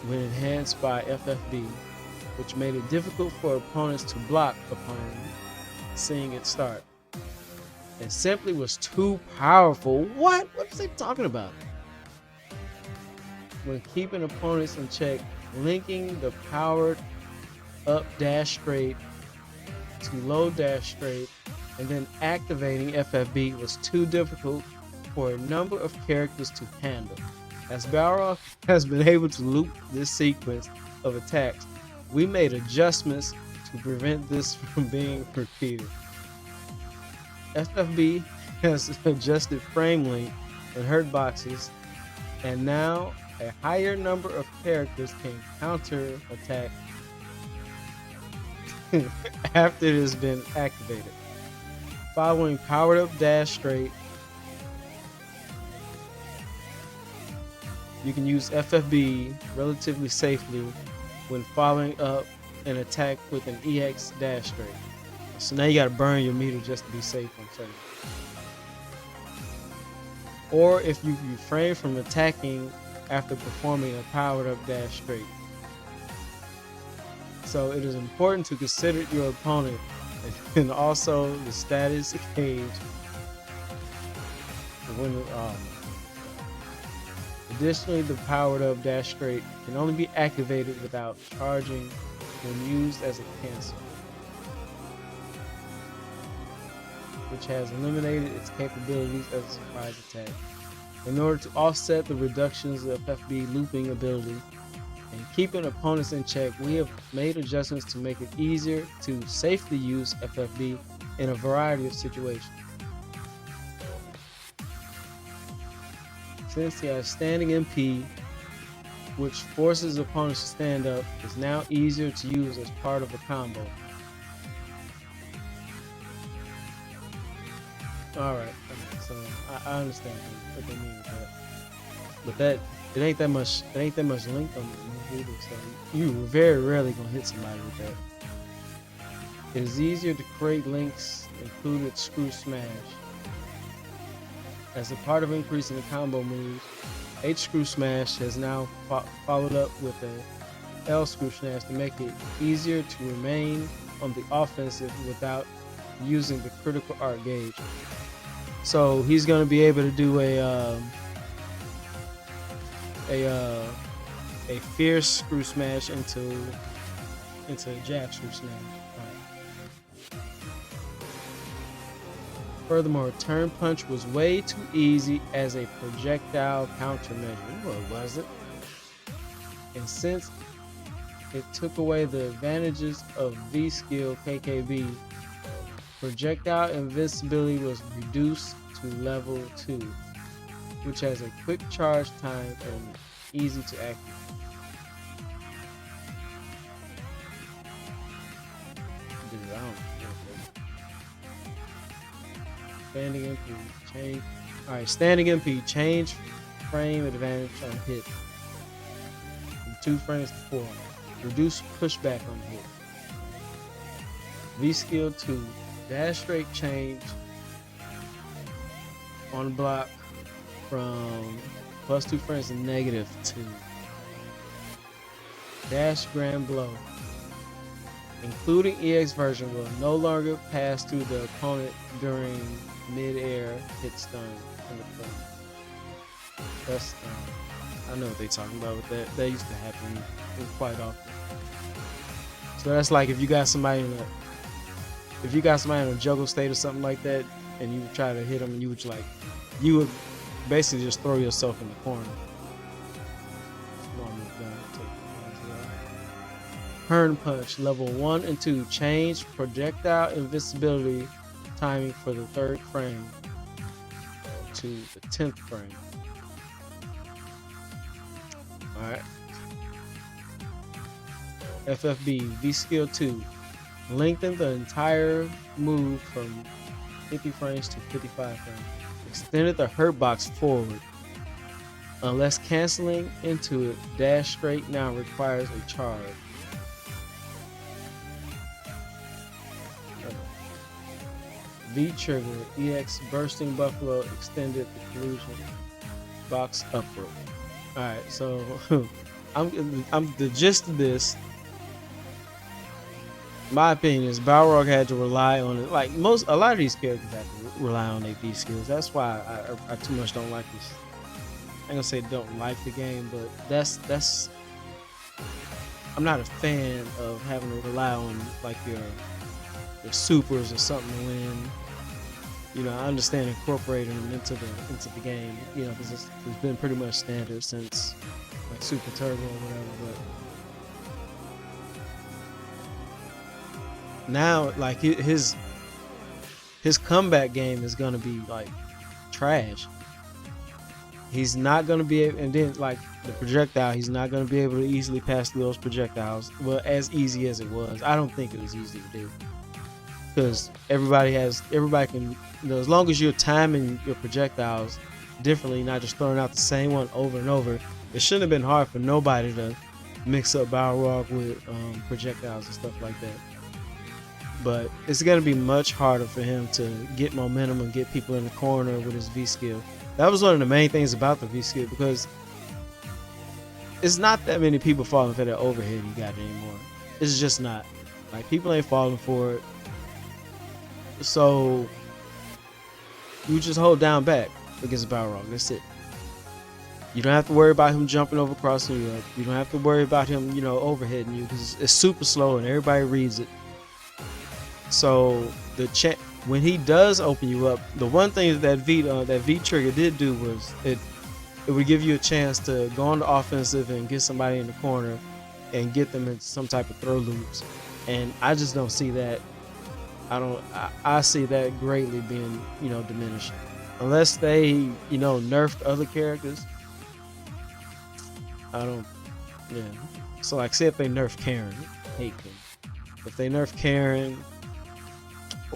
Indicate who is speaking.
Speaker 1: when enhanced by FFB, which made it difficult for opponents to block upon seeing it start. It simply was too powerful. What? What is he talking about? When keeping opponents in check, linking the powered up dash straight to low dash straight and then activating FFB was too difficult for a number of characters to handle. As Balrog has been able to loop this sequence of attacks, we made adjustments to prevent this from being repeated. FFB has adjusted frame length and hurt boxes, and now a higher number of characters can counter attack after it has been activated. Following powered up dash straight, you can use FFB relatively safely when following up an attack with an EX dash straight. So now you gotta burn your meter just to be safe on setting. Or if you refrain from attacking after performing a powered up dash straight. So it is important to consider your opponent and also the status gauge when additionally, the powered up dash straight can only be activated without charging when used as a cancel, which has eliminated its capabilities as a surprise attack. In order to offset the reductions of FFB looping ability and keeping opponents in check, we have made adjustments to make it easier to safely use FFB in a variety of situations. Since he has standing MP, which forces opponents to stand up, is now easier to use as part of a combo. Alright, so I understand what they mean with that. But that it ain't that much length on the move either, so you very rarely gonna hit somebody with that. It is easier to create links, included Screw Smash. As a part of increasing the combo moves, H Screw Smash has now followed up with a L Screw Smash to make it easier to remain on the offensive without using the critical art gauge. So he's going to be able to do a fierce Screw Smash into a jab Screw Smash. Furthermore, Turn Punch was way too easy as a projectile countermeasure. What was it? And since it took away the advantages of V-Skill KKB, projectile invincibility was reduced to level 2, which has a quick charge time and easy to activate. Standing MP, change. Alright, standing MP, change frame advantage on hit from 2 frames to 4. Reduce pushback on hit. V skill 2, dash straight change on block from +2 frames to -2. Dash grand blow, including EX version, will no longer pass through the opponent during mid-air hit stun in the front. That's stun. I know what they're talking about with that. That used to happen quite often. So that's like if you got somebody in a juggle state or something like that, and you try to hit them, and you would basically just throw yourself in the corner. Turn Punch, level 1 and 2, change projectile invincibility timing for the 3rd frame to the 10th frame. Alright. FFB, V skill 2, lengthen the entire move from 50 frames to 55 frames. Extended the hurt box forward. Unless canceling into it, dash straight now requires a charge. V trigger, EX bursting buffalo, extended the collision box upward. All right, so I'm the gist of this. My opinion is Balrog had to rely on it. Like a lot of these characters have to rely on their V skills. That's why I too much don't like this. I'm gonna say don't like the game, but that's I'm not a fan of having to rely on like your supers or something to win. You know, I understand incorporating them into the game. You know, because it's been pretty much standard since like Super Turbo or whatever. But now, like his comeback game is gonna be like trash. He's not gonna be able, and then like the projectile, he's not gonna be able to easily pass through those projectiles. Well, as easy as it was, I don't think it was easy to do because everybody can, you know, as long as you're timing your projectiles differently, not just throwing out the same one over and over. It shouldn't have been hard for nobody to mix up Balrog with projectiles and stuff like that. But it's going to be much harder for him to get momentum and get people in the corner with his V skill. That was one of the main things about the V skill, because it's not that many people falling for that overhead he got anymore. It's just not. Like, people ain't falling for it. So you just hold down back against Balrog. That's it. You don't have to worry about him jumping over crossing you up. You don't have to worry about him, you know, overheading you, because it's super slow and everybody reads it. So when he does open you up, the one thing that V trigger did do was it would give you a chance to go on the offensive and get somebody in the corner and get them into some type of throw loops. And I just don't see that. I see that greatly being, you know, diminished unless they, you know, nerfed other characters. Yeah. So like, say if they nerf Karen, hate them. If they nerf Karen,